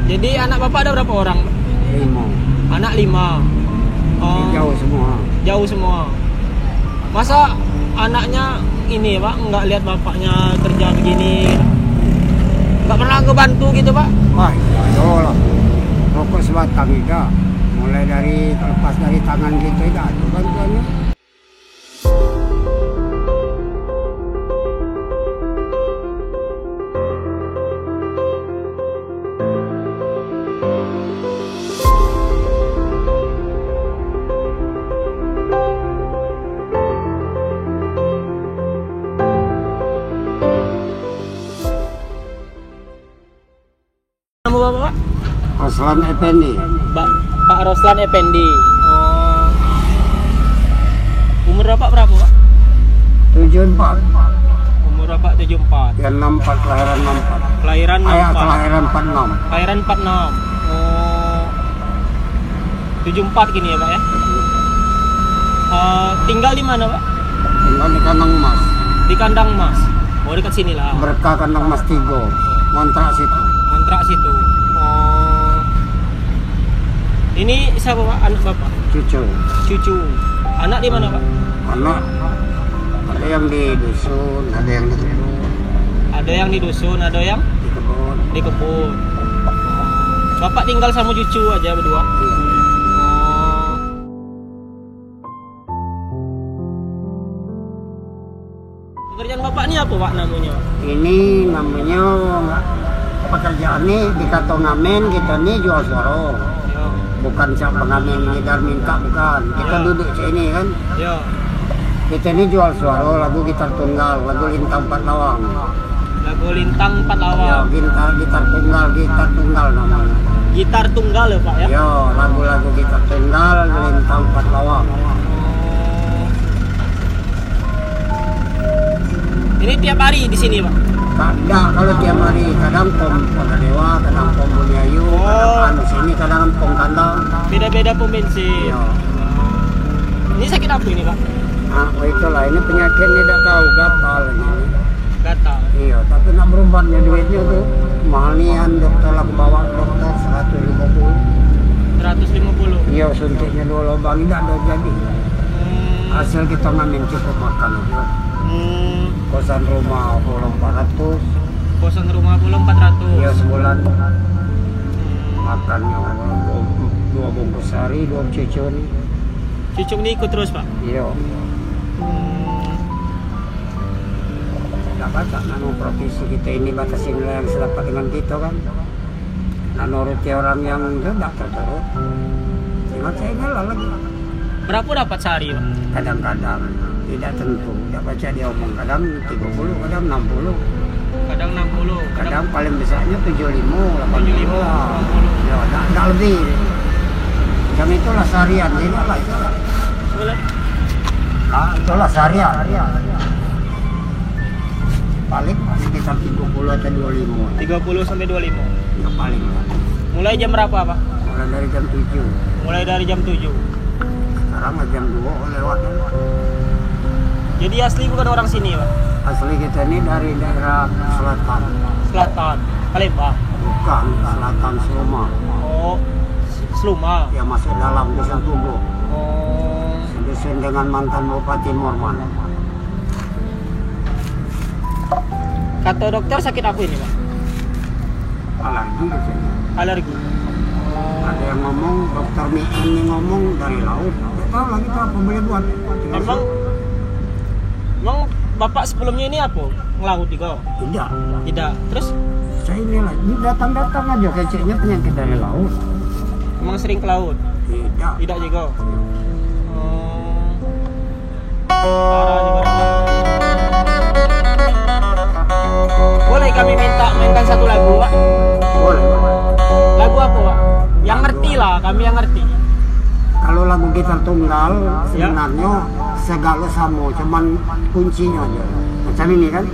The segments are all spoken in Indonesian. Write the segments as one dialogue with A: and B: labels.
A: Jadi anak bapak ada berapa orang?
B: 5.
A: Anak 5. Oh,
B: Jauh semua.
A: jauh semua. Masa anaknya ini pak nggak lihat bapaknya kerja begini? Nggak pernah ngebantu gitu pak?
B: Wah, ayo lah. Rokok sebatang tidak. Mulai dari lepas dari tangan kita tidak ada bantuannya.
A: Nama bapak?
B: Roslan Effendi.
A: Pak Roslan Effendi. Oh. Umur bapak berapa pak?
B: 74.
A: Umur bapak 74.
B: Yang 64 kelahiran 64.
A: Kelahiran
B: Ayah
A: 64.
B: kelahiran 46.
A: Kelahiran 46. Oh. 74 gini ya pak ya? Tinggal di mana pak?
B: Tinggal di Kandang Mas.
A: Di Kandang Mas. Oh dekat sini lah.
B: Berkah Kandang Mas Tigo. Kontrak situ.
A: Kontrak situ. Oh. Ini siapa pak? Anak bapak?
B: Cucu.
A: Cucu. Anak di mana pak?
B: Anak ada yang di dusun, ada yang di kebun.
A: Ada yang di dusun, ada yang
B: Di kebun.
A: di kebun. Bapak tinggal sama cucu aja berdua.
B: Iya.
A: Oh. Pekerjaan bapak ini apa pak namanya?
B: Ini namanya pekerjaan ini di Kato Ngamen kita nih jual suara.
A: Yo.
B: Bukan siapa pengamen ngidar minta bukan. Kita
A: Ya.
B: duduk sini kan.
A: Yo.
B: Kita ini jual suara lagu gitar tunggal, lagu lintang 4 lawang.
A: Lagu Lintang 4
B: Ya,
A: Lawang.
B: gitar tunggal namanya.
A: Gitar tunggal ya pak ya?
B: Yo, lagu-lagu gitar tunggal lintang 4 lawang.
A: Ini tiap hari di sini pak?
B: Kadang kalau tiap hari kadang pom Pagadewa, kadang pom Buliayu, kadang anu sini, kadang pom Kandang.
A: Beda-beda pom bensin.
B: Yo.
A: Ini sakit apa ini pak?
B: Nah, itulah ini penyakitnya tidak tahu gatal ini.
A: Gatal.
B: Iya, tapi nak berobatnya duitnya tuh mahal nian dokter lah bawa dokter 150.
A: 150.
B: Iya, suntiknya 2 lubang tidak ada jadi. Hasil kita ngamen cukup makan aja. Kosan rumah 400.
A: Kosan rumah pulau 400.
B: Iya sebulan. Makannya 2 bungkus sehari, 2 cucu nih.
A: Cucu ini ikut terus pak?
B: Iya. Tidak baca nanu profesi kita ini batasi nilai yang sedapat dengan kita kan. Nah nuruti orang yang tidak terturut. Cuma saya ngalah lagi.
A: Berapa dapat sehari pak?
B: Kadang-kadang tidak tentu. Tidak baca dia omong kadang 30, kadang 60.
A: Kadang 60.
B: Kadang paling besarnya 75, 80.
A: 75,
B: Ya, tidak lebih. Jam itulah seharian, tidak lah itu.
A: Boleh.
B: Nah, itulah seharian. Paling sekitar 30 atau 25.
A: 30 sampai 25.
B: Ya paling.
A: Mulai jam berapa pak?
B: Mulai dari jam 7.
A: Mulai dari jam 7.
B: Sekarang jam 2 lewat.
A: Jadi asli bukan orang sini pak?
B: Asli kita ini dari daerah selatan.
A: Selatan. Palembang.
B: Bukan, selatan Seluma.
A: Oh. Seluma.
B: Yang masuk dalam dusun Tugu.
A: Oh.
B: Dusun dengan mantan Bupati Morman.
A: Kata dokter sakit apa ini pak?
B: Alergi biasanya.
A: Alergi.
B: Ada yang ngomong, dokter ini ngomong dari laut. Tidak tahu lagi itu apa boleh buat.
A: Emang bapak sebelumnya ini apa? Ngelaut juga?
B: Tidak.
A: Tidak. Terus
B: Saya ini lah, ini datang-datang aja kecilnya penyakit dari laut.
A: emang sering ke laut?
B: Tidak.
A: Tidak juga. Parah juga. Boleh kami minta mainkan satu lagu pak?
B: Boleh.
A: Lagu apa pak? Yang ngerti lah, kami yang ngerti.
B: Kalau lagu gitar tunggal sebenarnya segala sama, cuman kuncinya aja. Macam ini kan?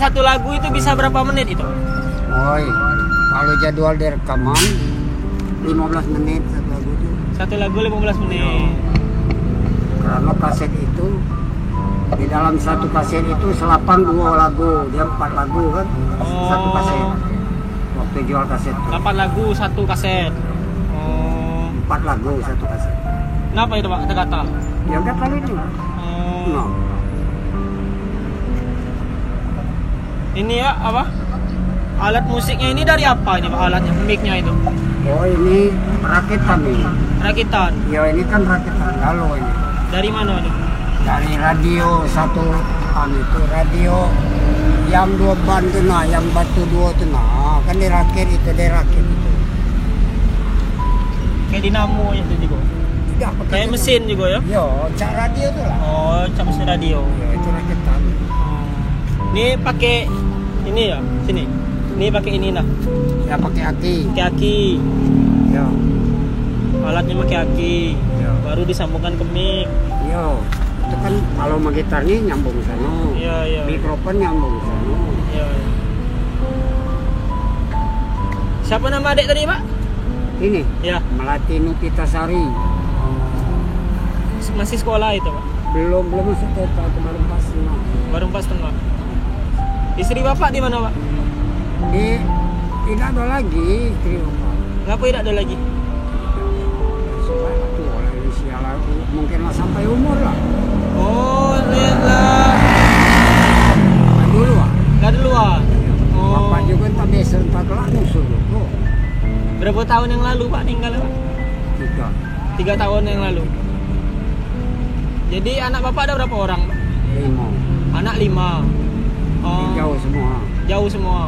A: satu lagu itu bisa berapa menit itu?
B: Oi, kalau jadwal direkaman 15 menit satu lagu itu.
A: Satu lagu 15 menit.
B: Karena kaset itu di dalam satu kaset itu selapang 2 lagu, dia 4 lagu kan, satu kaset. Waktu jual kaset itu.
A: 8 lagu satu kaset.
B: 4 lagu satu kaset.
A: Kenapa itu Pak? Kata-kata.
B: Ya udah kali itu. No.
A: Ini ya apa? Alat musiknya ini dari apa ini Pak? Alatnya, mic-nya itu?
B: Oh ini rakitan ini.
A: Rakitan.
B: Ya ini kan rakitan galau ini.
A: Dari mana itu?
B: Dari radio satu itu radio yang 2 ban tu nah, yang batu 2 tu nah, kan dirakit itu.
A: Kayak dinamo itu juga.
B: Tidak pakai
A: Kayak
B: itu.
A: mesin juga ya?
B: Yo, cak radio tu lah.
A: Oh, cap mesin radio.
B: Ya, itu rakitan.
A: Ini pakai ini ya, sini. Ini pakai ini nah.
B: Ya pakai aki.
A: Pakai aki.
B: Yo,
A: Alatnya pakai aki.
B: Ya.
A: Baru disambungkan ke mic.
B: yo. Itu kan kalau mau gitar ni nyambung sana.
A: Iya, iya.
B: Mikrofon nyambung sana.
A: Iya. Siapa nama adik tadi, Pak?
B: Ini
A: Ya,
B: Melati Nupitasari.
A: masih sekolah itu, Pak.
B: Belum masuk total itu baru pas nah.
A: Baru 4,5. Istri Bapak di mana, Pak?
B: Tidak ada lagi istri bapak.
A: Ngapa tidak ada lagi?
B: Supaya itu oleh usia lah, mungkin lah sampai umur lah.
A: Oh, lihatlah.
B: Nah, dulu lah.
A: Dah duluan. Oh.
B: Bapak juga tak biasa tak kelak nusul dulu.
A: Berapa tahun yang lalu, Pak, tinggal, Pak?
B: 3,
A: 3 tahun yang lalu. Jadi anak Bapak ada berapa orang, Pak?
B: 5.
A: Anak 5. Oh,
B: Jauh semua.
A: jauh semua.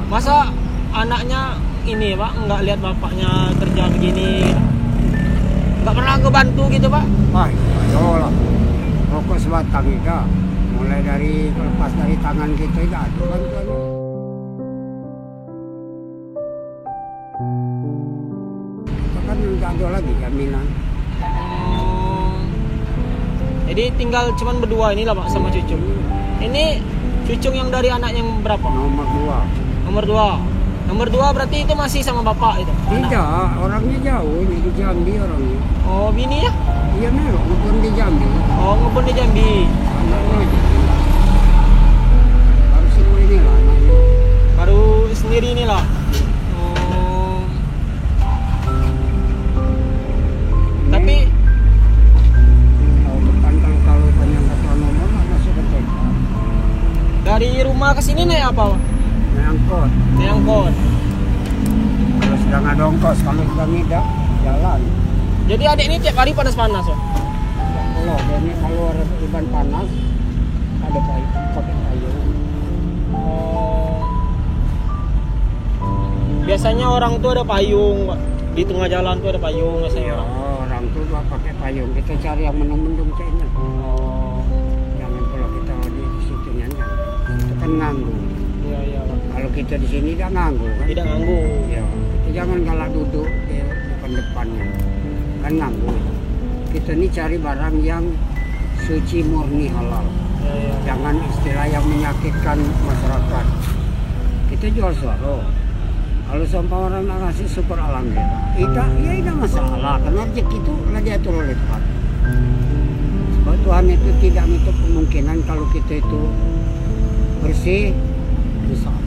A: Masa anaknya ini, Pak, nggak lihat bapaknya kerja begini? Nggak pernah ngebantu gitu, Pak?
B: Wah, ayo lah. Rokok sebatang juga. Mulai dari lepas dari tangan kita tidak ada bantuan. Itu kan tidak ada lagi jaminan.
A: Oh. Jadi tinggal cuman berdua inilah, Pak, sama cucu. Ini cucu yang dari anak yang berapa?
B: Nomor 2.
A: Nomor 2. Nomor 2 berarti itu masih sama bapak itu? Anak.
B: Tidak, orangnya jauh, di Jambi orangnya.
A: Oh, bini ya?
B: Iya memang, ngebun di Jambi.
A: Oh, ngebun di Jambi.
B: Anaknya aja. Baru semua ini lah anaknya.
A: Baru sendiri inilah. Oh. Tapi
B: Tahun depan kalau banyak kata nomor lah masuk ke TK.
A: dari rumah ke sini naik apa, Pak?
B: Angkot.
A: Naik angkot.
B: Kalau sedang ada ongkos, kalau sedang tidak, jalan.
A: Jadi adik ini tiap hari panas-panas, Pak?
B: Kalau ini kalau ada beban panas, ada pakai payung.
A: Oh. Biasanya orang tuh ada payung, Pak. Di tengah jalan tuh ada payung biasanya.
B: Ya, orang tuh gak pakai payung. Kita cari yang mendung-mendung kayaknya.
A: Oh.
B: Jangan kalau kita di situ nyanyi, itu kan nganggur.
A: Iya, iya, Pak.
B: Kalau kita di sini tidak nganggur kan?
A: Tidak ganggu.
B: Ya, kita jangan galak duduk di depan-depannya. Kan nganggur. Kita ini cari barang yang suci murni halal.
A: Iya, iya.
B: Jangan istilah yang menyakitkan masyarakat. Kita jual suara. Kalau sampai orang nak kasih syukur alhamdulillah. Ya tidak masalah. Karena rezeki itu lagi atur oleh Tuhan. Sebab Tuhan itu tidak menutup kemungkinan kalau kita itu bersih, besar.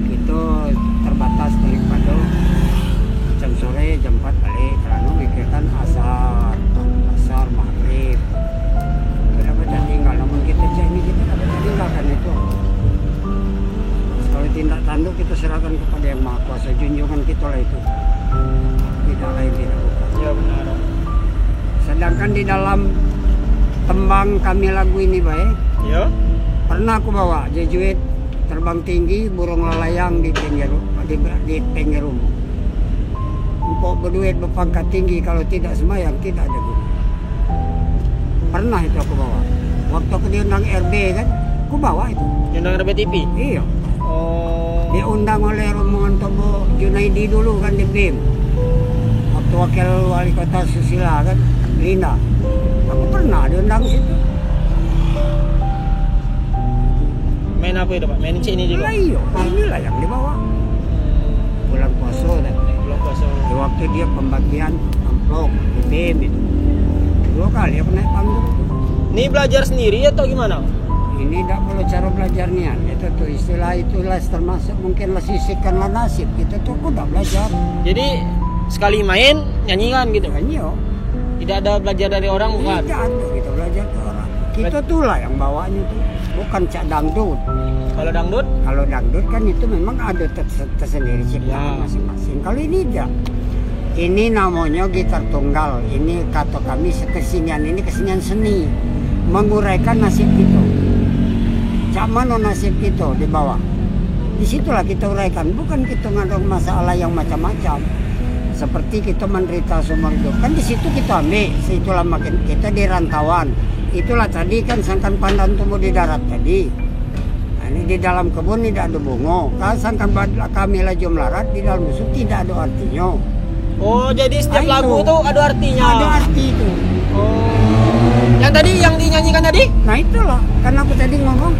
B: Itu terbatas daripada jam sore, jam 4 balik. Karena mikirkan asar, maghrib. Kita baca tinggal, namun kita ini kita dapat tinggalkan itu. Kalau tindak tanduk kita serahkan kepada Yang Maha Kuasa, junjungan kita lah itu. Tidak lain tidak bukan.
A: Ya benar.
B: Sedangkan di dalam tembang kami lagu ini baik,
A: Ya.
B: pernah aku bawa jejuit terbang tinggi burung lalayang di pinggir rumah. Empok berduit berpangkat tinggi kalau tidak semayang tidak ada guna. Pernah itu aku bawa. Waktu aku diundang RB kan, aku bawa itu.
A: Undang RBTV.
B: Iya.
A: Oh.
B: Diundang oleh rombongan Tobo Junaidi dulu kan di BIM. Waktu wakil wali kota Susila kan, Lina. Aku pernah diundang situ.
A: Main apa itu Pak? Main ini juga?
B: Lah iya, inilah yang dibawa. Bulan puasa dan
A: Belum puasa.
B: di waktu dia pembagian amplop, BBM itu. 2 kali aku naik panggung.
A: Ini belajar sendiri atau gimana?
B: Ini tidak perlu cara belajarnya. Itu tuh itulah termasuk mungkinlah sisihkanlah nasib. Kita tuh aku udah belajar.
A: Jadi sekali main nyanyikan gitu.
B: Iya.
A: Tidak ada belajar dari orang bukan?
B: Tidak ada kita belajar ke orang. Kita tuh lah yang bawanya tuh. Bukan cak dangdut.
A: Kalau dangdut?
B: Kalau dangdut kan itu memang ada tersendiri ciptaan
A: Ya.
B: masing-masing. Kalau ini tidak. Ini namanya gitar tunggal. Ini kata kami kesenian ini kesenian seni. Menguraikan nasib kita. Cak mana nasib kita di bawah. Disitulah kita uraikan. Bukan kita ngandung masalah yang macam-macam. Seperti kita menderita seumur hidup. Kan di situ kita ambil. Situlah makin kita di rantauan. Itulah tadi kan sangkan pandan tumbuh di darat tadi. Nah, ini di dalam kebun tidak ada bunga. Kan sangkan kami laju melarat di dalam musuh tidak ada artinya.
A: Oh, jadi setiap
B: Nah,
A: lagu
B: itu.
A: tuh ada artinya.
B: Ada arti itu.
A: Oh. Yang tadi yang dinyanyikan tadi?
B: Nah itulah. Karena aku tadi ngomong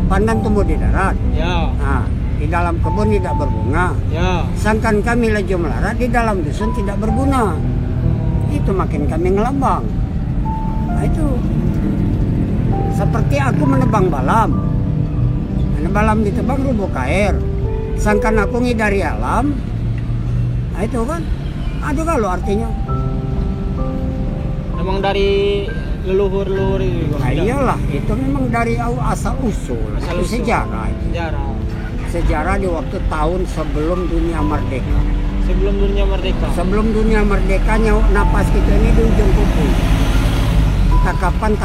B: pandan tumbuh di darat.
A: Ya.
B: Nah, di dalam kebun tidak berbunga.
A: Ya.
B: Sangkan kami laju melarat di dalam dusun tidak berguna. Itu makin kami ngelambang. Nah itu seperti aku menebang balam. Balam ditebang rubuk air. Sangkan aku ngidari alam. Nah itu kan ada kalau artinya.
A: Memang dari leluhur-leluhur itu.
B: Nah iyalah itu memang dari asal usul.
A: Asal
B: Itu
A: usul.
B: sejarah.
A: Sejarah.
B: Sejarah di waktu tahun sebelum dunia merdeka.
A: Sebelum dunia merdeka.
B: Sebelum dunia merdekanya napas kita ini di ujung kuku. Entah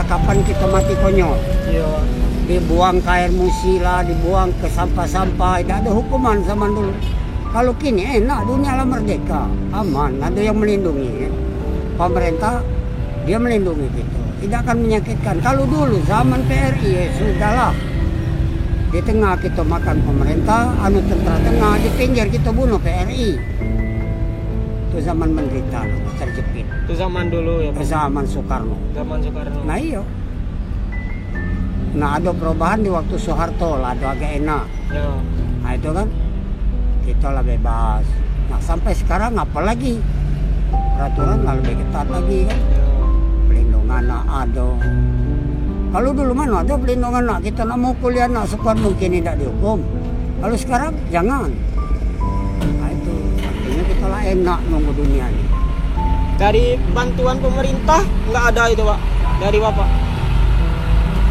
B: kapan kita mati konyol.
A: Iya.
B: Dibuang ke air musila, dibuang ke sampah-sampah. Tidak ada hukuman zaman dulu. Kalau kini enak, dunia lah merdeka. Aman, ada yang melindungi. Pemerintah, dia melindungi kita. Tidak akan menyakitkan. Kalau dulu zaman PRI, ya sudahlah. Di tengah kita makan pemerintah, anu tentara tengah, di pinggir kita bunuh PRI. Itu zaman menderita, terjepit.
A: Itu zaman dulu ya Pak.
B: Zaman Soekarno.
A: Zaman Soekarno.
B: Nah iya. Nah ada perubahan di waktu Soeharto lah, ada agak enak.
A: Ya.
B: Nah itu kan, kita lah bebas. Nah sampai sekarang apa lagi? Peraturan nggak lebih ketat lagi kan.
A: Ya.
B: Pelindungan anak ada. Kalau dulu mana ada pelindungan anak, kita nak mau kuliah anak sekuat mungkin tidak dihukum. Kalau sekarang jangan. Nah itu artinya kita lah enak nunggu dunia ini.
A: Dari bantuan pemerintah nggak ada itu Pak. Dari Bapak.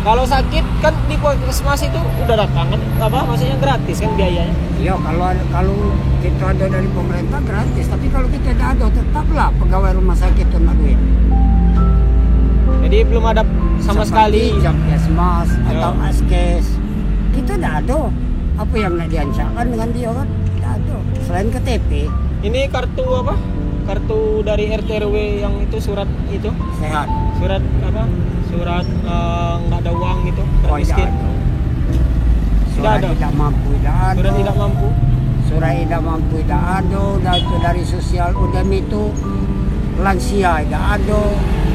A: Kalau sakit kan di puskesmas itu udah datang kan apa maksudnya gratis kan biayanya.
B: Iya kalau kita ada dari pemerintah gratis, tapi kalau kita tidak ada tetaplah pegawai rumah sakit itu nak duit.
A: Jadi belum ada sama sekali.
B: Jamkesmas
A: Ya.
B: atau askes kita tidak ada. Apa yang nak diancamkan dengan dia kan? Tidak ada. Selain KTP
A: Ini kartu apa? Kartu dari RT RW yang itu surat itu.
B: sehat.
A: Surat apa? Surat nggak ada uang gitu. Surat
B: Oh tidak
A: miskin.
B: ada.
A: Tidak
B: Surat
A: ada.
B: tidak mampu tidak ada.
A: Surat tidak mampu.
B: Surat tidak mampu tidak ada. Dan itu dari sosial udem itu lansia tidak ada.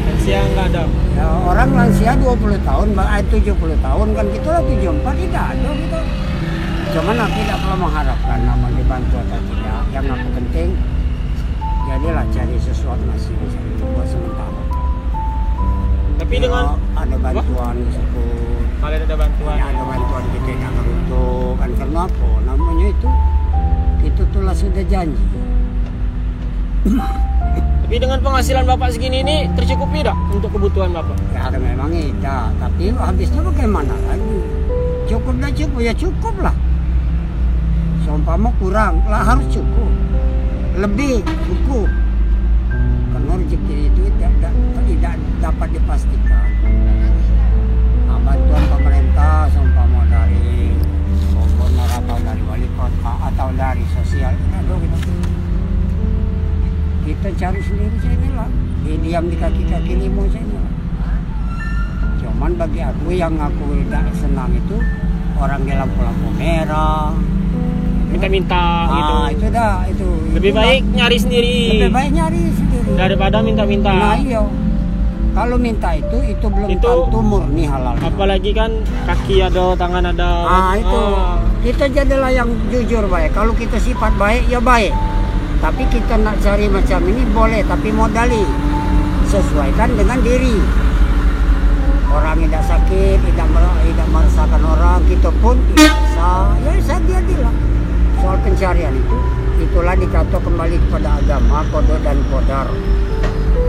A: Lansia nggak ada.
B: Ya, orang lansia 20 tahun, 70 tahun kan kita lah 74 tidak ada gitu. Cuman aku tidak perlu mengharapkan nama dibantu atau tidak. Yang aku penting jadilah cari sesuatu masih bisa itu buat sementara.
A: Tapi
B: Ya,
A: dengan
B: ada bantuan disebut,
A: kalau ada bantuan.
B: ya, ada bantuan kita tidak ngerutuk kan karena apa? Namanya itu tuh lah sudah janji.
A: Tapi dengan penghasilan Bapak segini ini tercukupi tidak untuk kebutuhan Bapak?
B: Ya ada memang tidak, tapi habisnya bagaimana lagi? Cukup ya cukup lah. Seumpama kurang lah harus cukup, lebih cukup. Karena rezeki itu tidak dapat dipastikan. Nah, bantuan pemerintah seumpama dari gubernur atau dari wali kota atau dari sosial gitu. Kita cari sendiri sini lah. Diam di kaki-kaki limo sini lah. Cuman bagi aku yang aku tidak senang itu orang di lampu-lampu merah.
A: Minta-minta gitu.
B: Itu dah itu.
A: Lebih baik nyari sendiri
B: Lebih baik nyari sendiri.
A: daripada minta-minta.
B: Nah iya. Kalau minta itu belum
A: Itu-
B: tentu murni halal.
A: Apalagi kan kaki ada, tangan ada.
B: Itu kita jadilah yang jujur baik. Kalau kita sifat baik ya baik. Tapi kita nak cari macam ini boleh, tapi modali sesuaikan dengan diri. Orang tidak sakit, tidak merasakan orang, kita pun bisa. Ya jadilah. Soal pencarian itulah dikata kembali kepada agama, kodo dan kodar.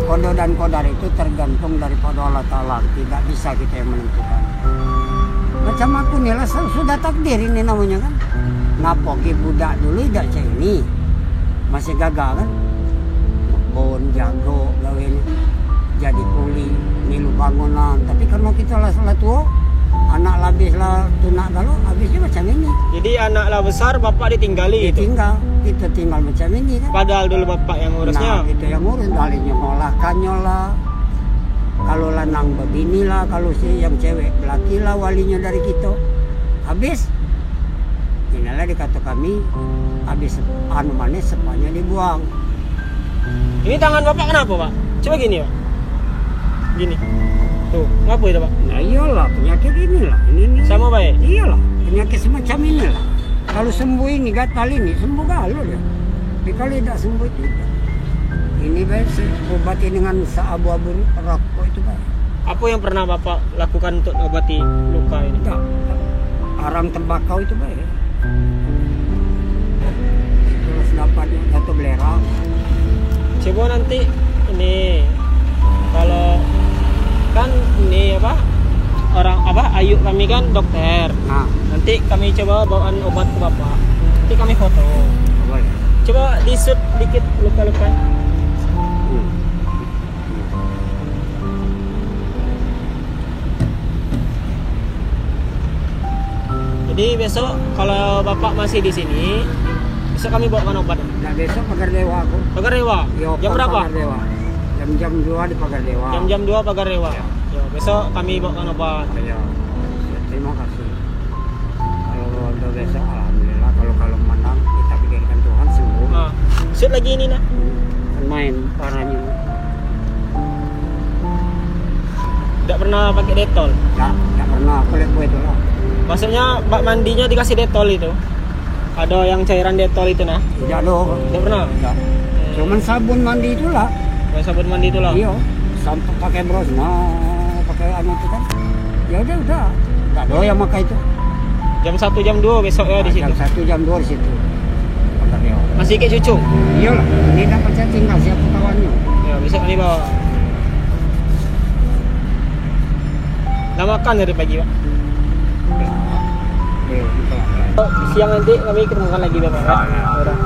B: Kodo dan kodar itu tergantung daripada Allah Ta'ala. Tidak bisa kita yang menentukan. Macam aku nih lah, sudah takdir ini namanya kan. Ngapoki budak dulu tidak cek ini. Masih gagal kan. Bon, jago, gawin. Jadi kuli, milu bangunan. Tapi karena kita lah salah tua, anak labis lah tunak galau, habisnya macam ini.
A: Jadi anak lah besar, bapak ditinggali gitu.
B: Kita tinggal macam ini kan.
A: Padahal dulu bapak yang ngurusnya.
B: Nah, kita yang ngurus dalinya ngolahkannya lah. Kalau lanang begini lah, kalau si yang cewek belaki lah walinya dari kita. Habis, inilah dikata kami, habis anu manis sepanya dibuang.
A: Ini tangan bapak kenapa pak? Coba gini pak. Gini. Tuh, ngapa itu pak?
B: Nah iyalah penyakit inilah. Ini.
A: Sama baik?
B: Iyalah penyakit semacam inilah. Kalau sembuh ini gatal ini sembuh galau dia. Tapi kalau tidak sembuh itu tidak. Ini baik obati dengan seabu-abu rokok itu baik.
A: Apa yang pernah bapak lakukan untuk obati luka ini?
B: Tidak. Arang tembakau itu baik. Terus dapatnya atau belerang.
A: Coba nanti ini kalau kan ini apa orang apa Ayu kami kan dokter.
B: Nah,
A: Nanti kami coba bawaan obat ke bapak. Nanti kami foto.
B: boleh.
A: Coba disut dikit luka-luka. Jadi besok kalau bapak masih di sini, besok kami bawakan obat.
B: Nah besok pagar dewa aku.
A: Pagar Rewa.
B: Yo,
A: Jam berapa?
B: Pagar Dewa. Jam 2 di pagar dewa.
A: Jam 2 Pagar Rewa.
B: Ya.
A: Yo, besok kami bawakan obat.
B: Ya, terima kasih. Kalau udah besok, alhamdulillah. Kalau menang, kita pikirkan Tuhan sembuh.
A: Nah, shoot lagi ini nah.
B: Kan main parahnya.
A: Tidak pernah pakai detol.
B: Tak pernah aku lihat itu lah.
A: Maksudnya bak mandinya dikasih detol itu. Ada yang cairan detol itu nah.
B: Tidak dong.
A: Tidak pernah.
B: Tidak. Cuman sabun mandi itulah.
A: Yang sabun mandi itu lah.
B: Iya. Sampai pakai bros, pakai anu itu kan. Ya udah. Tak ada yang makan itu.
A: Jam 1 jam 2 besok ya di situ.
B: Jam 1 jam 2 di situ. Pagar dewa.
A: Masih kayak cucu.
B: Iyalah. Ini dapat saya tinggal siapa kawannya.
A: Ya, besok kami bawa. Nah, makan dari pagi, Pak. Siang nanti kami ketemukan lagi Bapak ya. Udah.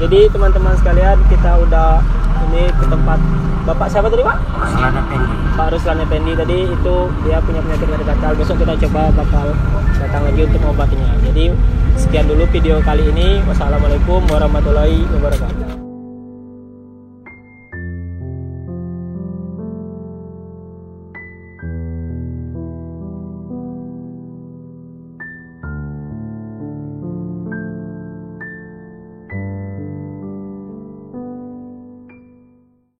A: Jadi teman-teman sekalian kita udah ini ke tempat Bapak siapa tadi Pak?
B: Selana Pendi.
A: Pak Ruslan Effendi tadi itu dia punya penyakit nyeri gatal. Besok kita coba bakal datang lagi untuk mengobatinya. Jadi sekian dulu video kali ini. Wassalamualaikum warahmatullahi wabarakatuh.